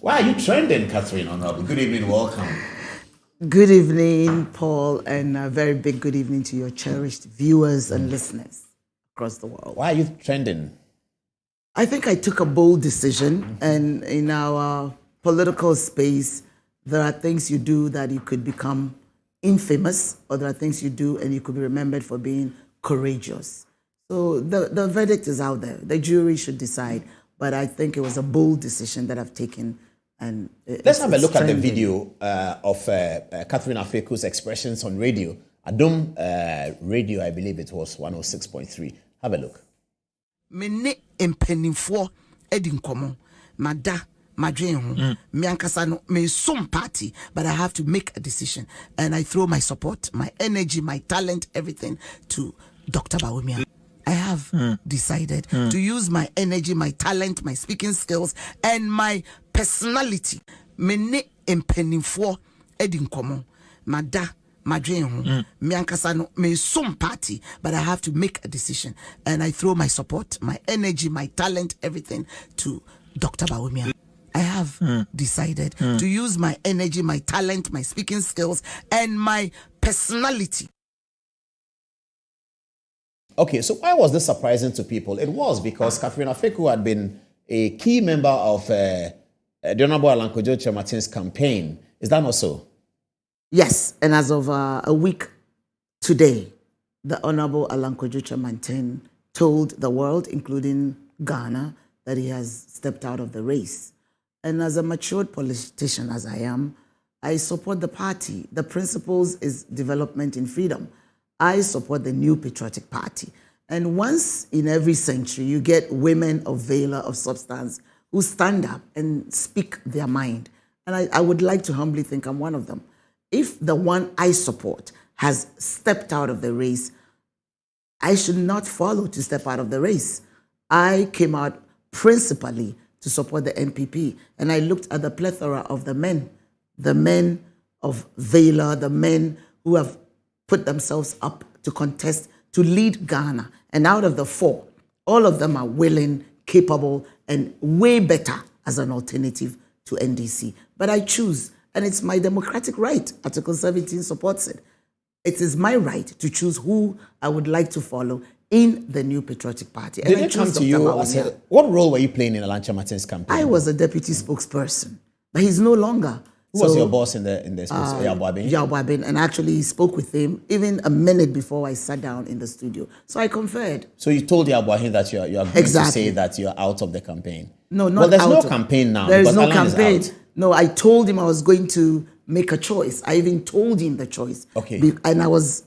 Why are you trending, Catherine Honorable? Good evening, welcome. Good evening, Paul, and a very big good evening to your cherished viewers and listeners across the world. Why are you trending? I think I took a bold decision, and in our political space, there are things you do that you could become infamous, or there are things you do and you could be remembered for being courageous. So the verdict is out there. The jury should decide, but I think it was a bold decision that I've taken. And let's have a look at the video of Catherine AFEKU's expressions on radio. Adom Radio, I believe it was 106.3. Have a look. Mene empenimfo edinkomo mada madwen me ankasa no me some party, but I have to make a decision, and I throw my support, my energy, my talent, everything to Dr. BAWUMIA. I have decided to use my energy, my talent, my speaking skills, and my personality. Mene empenimfo edinkomo mada madwen me ankasa no me some party, but I have to make a decision, and I throw my support, my energy, my talent, everything to Dr. BAWUMIA. I have decided to use my energy, my talent, my speaking skills, and my personality. Okay, so why was this surprising to people? It was because Catherine AFEKU had been a key member of the Honorable Adom-Otchere Martin's campaign. Is that not so? Yes, and as of a week today, the Honorable Adom-Otchere Martin told the world, including Ghana, that he has stepped out of the race. And as a matured politician as I am, I support the party. The principles is development in freedom. I support the New Patriotic Party. And once in every century, you get women of valor, of substance, who stand up and speak their mind. And I would like to humbly think I'm one of them. If the one I support has stepped out of the race, I should not follow to step out of the race. I came out principally to support the NPP, and I looked at the plethora of the men of valor, the men who have put themselves up to contest, to lead Ghana. And out of the four, all of them are willing, capable, and way better as an alternative to NDC. But I choose, and it's my democratic right. Article 17 supports it. It is my right to choose who I would like to follow in the New Patriotic Party. Did it come to you as what role were you playing in Adom-Otchere Martin's campaign? I was a deputy spokesperson, but he's no longer. Who was your boss in the space? Yawabin, and actually he spoke with him even a minute before I sat down in the studio. So I conferred. So you told Yawabin that you are going to say that you're out of the campaign? No, not well, there's out no of, campaign now. There is no campaign. No, I told him I was going to make a choice. I even told him the choice. Okay. And I was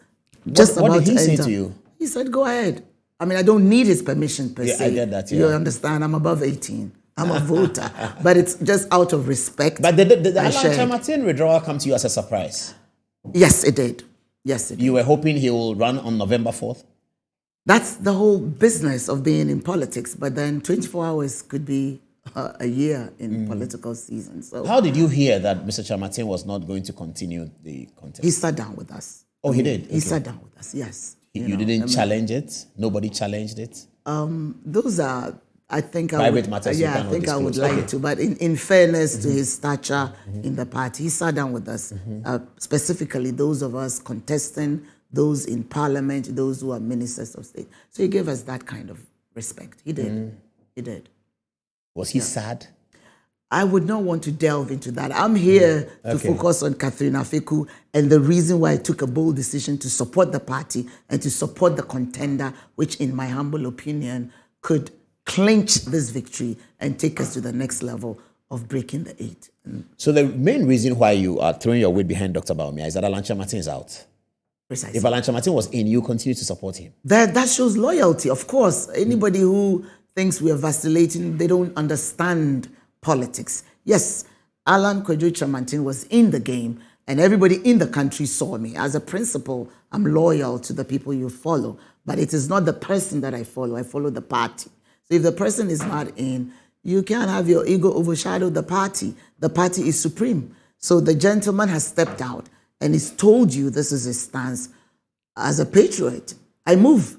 just about to enter. What did he say to you? He said, go ahead. I mean, I don't need his permission per se. I get that, yeah. You understand? I'm above 18. I'm a voter. But it's just out of respect. But did the Adom-Otchere Martin withdrawal come to you as a surprise? Yes, it did. Yes, it did. You were hoping he will run on November 4th? That's the whole business of being in politics. But then 24 hours could be a year in political season. So how did you hear that Mr. Martin was not going to continue the contest? He sat down with us. Oh, he did? He sat down with us, yes. You didn't challenge it? Nobody challenged it? Those are, I think, private matters. Yeah, I think I would like to. But in fairness to his stature in the party, he sat down with us, specifically those of us contesting, those in parliament, those who are ministers of state. So he gave us that kind of respect. He did. He did. Was he sad? I would not want to delve into that. I'm here to focus on Catherine AFEKU and the reason why I took a bold decision to support the party and to support the contender, which in my humble opinion could clinch this victory and take us to the next level of breaking the 8. So the main reason why you are throwing your weight behind Dr. BAWUMIA is that Adom-Otchere Martin is out. Precisely. If Adom-Otchere Martin was in, you continue to support him. That shows loyalty, of course. Anybody who thinks we are vacillating, they don't understand politics. Yes, Adom-Otchere Martin was in the game, and everybody in the country saw me. As a principal, I'm loyal to the people you follow, but it is not the person that I follow the party. So if the person is not in, you can't have your ego overshadow the party. The party is supreme. So the gentleman has stepped out and he's told you this is his stance. As a patriot, I move,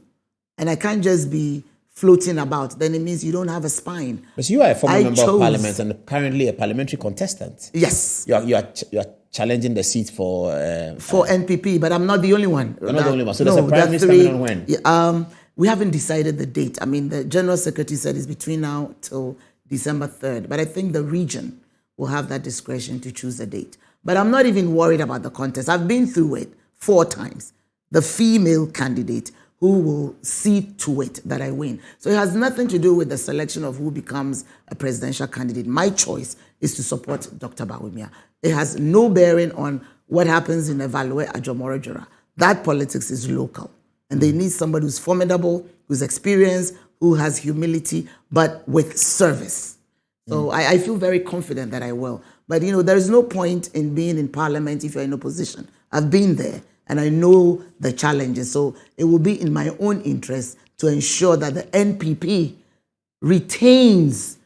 and I can't just be floating about, then it means you don't have a spine. But you are a former member of parliament and currently a parliamentary contestant. Yes. You are challenging the seat for NPP, but I'm not the only one. You're not the only one. So there's a primary coming on when? Yeah, we haven't decided the date. I mean, the General Secretary said it's between now till December 3rd, but I think the region will have that discretion to choose a date. But I'm not even worried about the contest. I've been through it 4 times. The female candidate who will see to it that I win. So it has nothing to do with the selection of who becomes a presidential candidate. My choice is to support Dr. BAWUMIA. It has no bearing on what happens in Adom-Otchere. That politics is local. And they need somebody who's formidable, who's experienced, who has humility, but with service. So I feel very confident that I will. But, there's no point in being in parliament if you're in opposition. I've been there. And I know the challenges. So it will be in my own interest to ensure that the NPP retains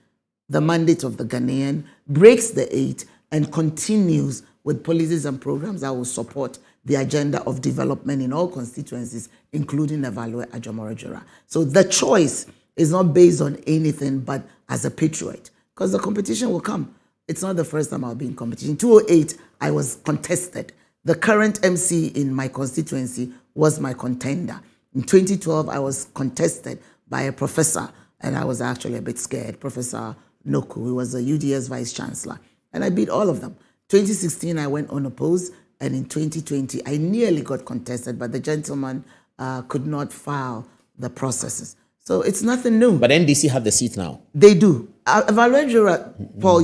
the mandate of the Ghanaian, breaks the 8, and continues with policies and programs that will support the agenda of development in all constituencies, including Adom-Otchere. So the choice is not based on anything but as a patriot, because the competition will come. It's not the first time I'll be in competition. In 2008, I was contested. The current MC in my constituency was my contender. In 2012, I was contested by a professor, and I was actually a bit scared, Professor Noku, who was the UDS Vice Chancellor, and I beat all of them. 2016, I went unopposed, and in 2020, I nearly got contested, but the gentleman could not file the processes. So it's nothing new. But NDC have the seat now. They do. Adom-Otchere, Paul,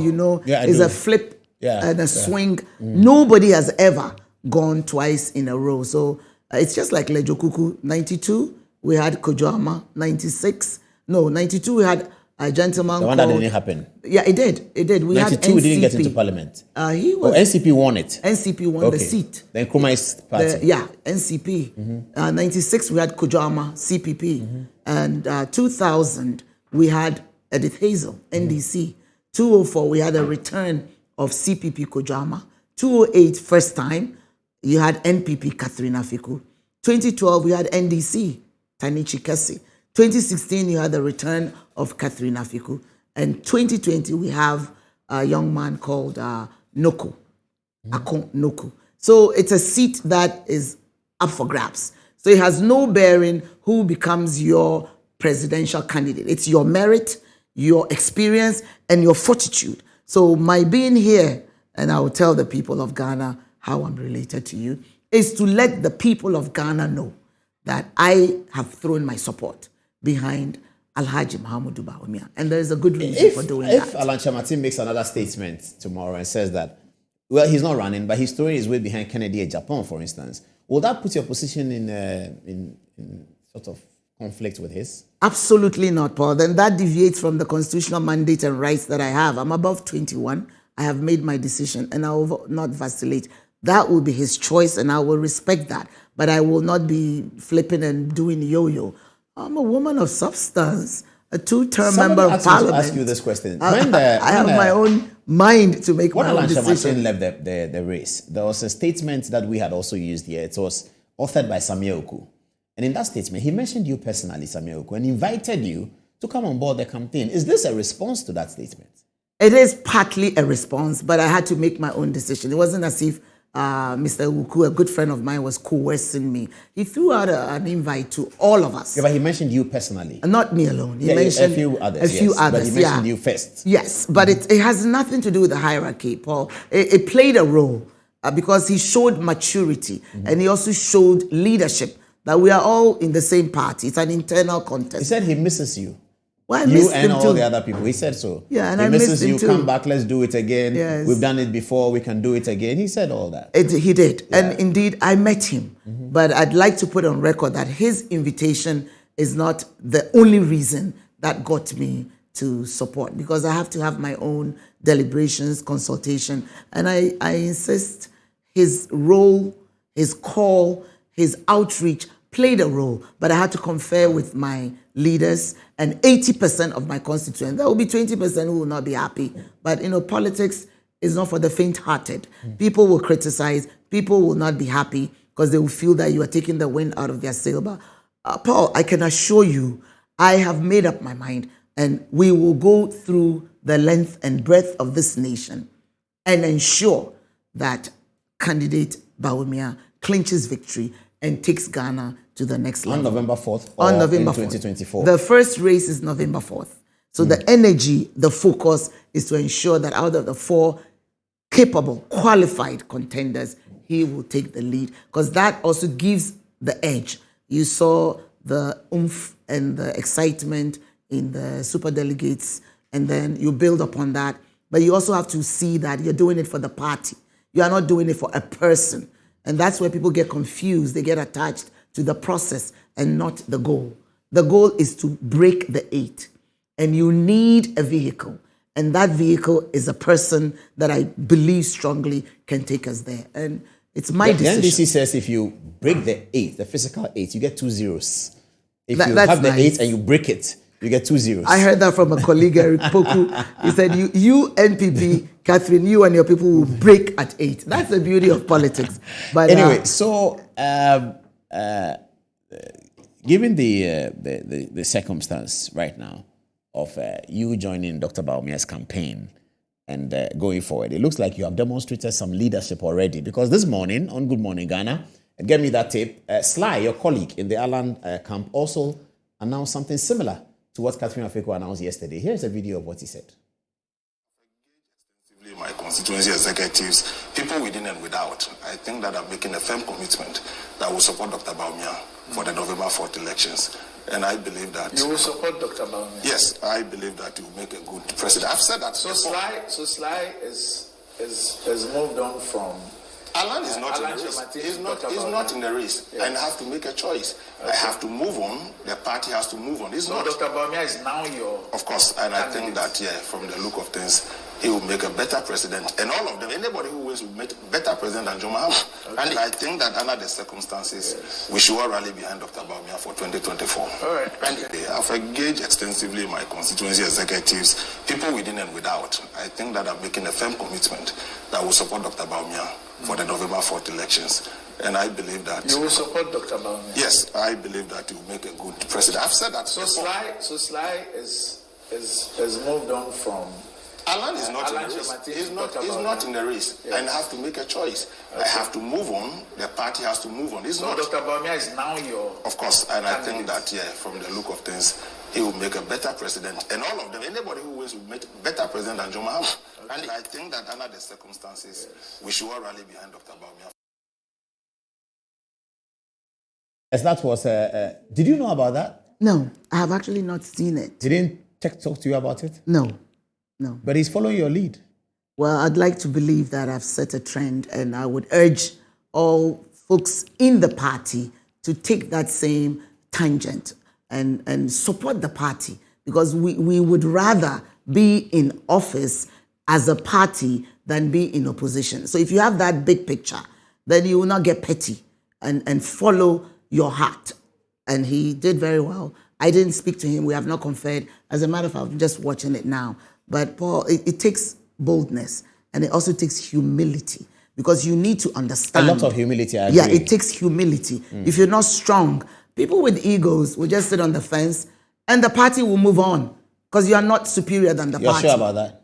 is a flip and a swing. Nobody has ever gone twice in a row. So it's just like Lejokuku. 92, we had Kojama. 96, no, 92, we had a gentleman the one called, that didn't happen. Yeah, it did. We 92, had NCP. We didn't get into parliament. NCP won it. NCP won the seat. Then Nkrumah's party. NCP. 96, we had Kojama, CPP. And 2000, we had Edith Hazel, NDC. 204, we had a return of CPP Kojama. 208, first time, you had NPP Catherine AFEKU. 2012, we had NDC, Tanichi Kesi. 2016, you had the return of Catherine AFEKU. And 2020, we have a young man called Noku, Akon Noku. So it's a seat that is up for grabs. So it has no bearing who becomes your presidential candidate. It's your merit, your experience, and your fortitude. So my being here, and I will tell the people of Ghana how I'm related to you, is to let the people of Ghana know that I have thrown my support behind Alhaji Muhammadu BAWUMIA. And there is a good reason for doing that. If Alan Chamartin makes another statement tomorrow and says that, well, he's not running, but he's throwing his weight behind Kennedy at Japan, for instance, will that put your position in sort of conflict with his? Absolutely not, Paul. Then that deviates from the constitutional mandate and rights that I have. I'm above 21. I have made my decision, and I will not vacillate. That will be his choice, and I will respect that. But I will not be flipping and doing yo-yo. I'm a woman of substance, a 2-term member of parliament. Somebody ask you this question. I have my own mind to make my own decision. When Alan Chamartin left the race, there was a statement that we had also used here. It was authored by AFEKU. And in that statement, he mentioned you personally, AFEKU, and invited you to come on board the campaign. Is this a response to that statement? It is partly a response, but I had to make my own decision. It wasn't as if Mr. Wuku, a good friend of mine, was coercing me. He threw out an invite to all of us. Yeah, but he mentioned you personally. Not me alone. He mentioned a few others. But he mentioned you first. Yes, but it has nothing to do with the hierarchy, Paul. It played a role because he showed maturity and he also showed leadership, that we are all in the same party. It's an internal contest. He said he misses you. Well, you and all the other people. He said so. Yeah, and I misses you. Come back, let's do it again. Yes. We've done it before, we can do it again. He said all that. He did. Yeah. And indeed, I met him. But I'd like to put on record that his invitation is not the only reason that got me to support, because I have to have my own deliberations, consultation. And I insist his role, his call, his outreach played a role, but I had to confer with my leaders and 80% of my constituents. There will be 20% who will not be happy. But, politics is not for the faint-hearted. People will criticize. People will not be happy because they will feel that you are taking the wind out of their sail. But, Paul, I can assure you, I have made up my mind, and we will go through the length and breadth of this nation and ensure that candidate BAWUMIA clinches victory and takes Ghana to the next level. On November 4th On November in 4th. 2024? The first race is November 4th. So the energy, the focus is to ensure that out of the 4 capable, qualified contenders, he will take the lead, because that also gives the edge. You saw the oomph and the excitement in the superdelegates, and then you build upon that. But you also have to see that you're doing it for the party. You are not doing it for a person. And that's where people get confused. They get attached to the process and not the goal. The goal is to break the 8. And you need a vehicle. And that vehicle is a person that I believe strongly can take us there. And it's my decision. The NDC says if you break the 8, the physical 8, you get 2 zeros. If you that's have the nice. 8 and you break it, you get 2 zeros. I heard that from a colleague, Eric Poku. He said, you NPP, Catherine, you and your people will break at 8. That's the beauty of politics. But anyway, so given the circumstance right now of you joining Dr. BAWUMIA's campaign and going forward, it looks like you have demonstrated some leadership already, because this morning on Good Morning Ghana, and get me that tape, Sly, your colleague in the Alan camp, also announced something similar to what Catherine AFEKU announced yesterday. Here's a video of what he said. My constituency executives, people within and without, I think that I'm making a firm commitment that will support Dr. BAWUMIA for the November 4th elections. And I believe that... You will support Dr. BAWUMIA? Yes, I believe that you will make a good president. I've said that. So Sly is moved on from... Alan is not in the race. He's not in the race. Yes. And I have to make a choice. Okay. I have to move on. The party has to move on. So Dr. BAWUMIA is now your... Of course. And I think that, from the look of things, he will make a better president. And all of them, anybody who wins will make a better president than John Mahama. Okay. And I think that under the circumstances, we should all rally behind Dr. BAWUMIA for 2024. All right. And I've engaged extensively my constituency executives, people within and without. I think that I'm making a firm commitment that will support Dr. BAWUMIA for the November 4th elections. And I believe that... You will support Dr. BAWUMIA? Yes, I believe that you will make a good president. I've said that. So Sly is moved on from... Alan is not in the race. He's not in the race. Yes. And I have to make a choice. Okay. I have to move on. The party has to move on. Dr. BAWUMIA is now your... Of course. And I think that, from the look of things, he will make a better president. And all of them, anybody who wins will make a better president than John Mahama. Okay. And I think that under the circumstances, we should all rally behind Dr. BAWUMIA. As that was, did you know about that? No, I have actually not seen it. Didn't Tech talk to you about it? No. But he's following your lead. Well, I'd like to believe that I've set a trend, and I would urge all folks in the party to take that same tangent and support the party, because we would rather be in office as a party than be in opposition. So if you have that big picture, then you will not get petty and follow your heart. And he did very well. I didn't speak to him. We have not conferred. As a matter of fact, I'm just watching it now. But Paul, it takes boldness, and it also takes humility, because you need to understand. A lot of humility, I agree. Yeah, it takes humility. If you're not strong, people with egos will just sit on the fence, and the party will move on, because you are not superior than the party. You're sure about that?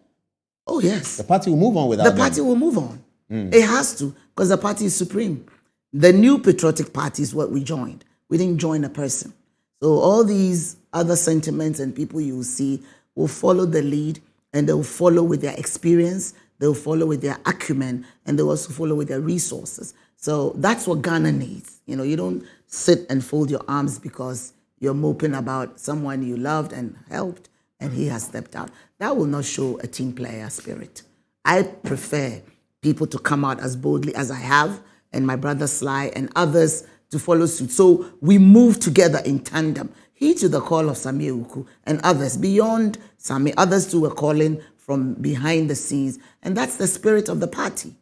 Oh, yes. The party will move on without The party will move on. It has to, because the party is supreme. The new patriotic party is what we joined. We didn't join a person. So all these other sentiments and people you will see will follow the lead, and they will follow with their experience, they will follow with their acumen, and they will also follow with their resources. So that's what Ghana needs. You don't sit and fold your arms because you're moping about someone you loved and helped, and he has stepped out. That will not show a team player spirit. I prefer people to come out as boldly as I have, and my brother Sly and others to follow suit. So we move together in tandem. He to the call of Sammy Uku and others beyond Sammy. Others too were calling from behind the scenes. And that's the spirit of the party.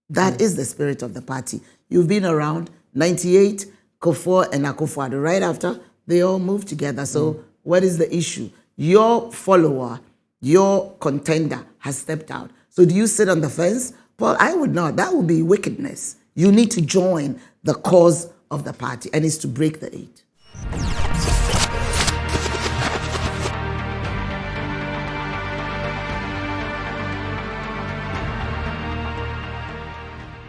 That is the spirit of the party. You've been around 98, Kofor and Akufo-Addo. Right after, they all moved together. So what is the issue? Your follower, your contender has stepped out. So do you sit on the fence? Paul, I would not. That would be wickedness. You need to join the cause of the party, and it's to break the 8.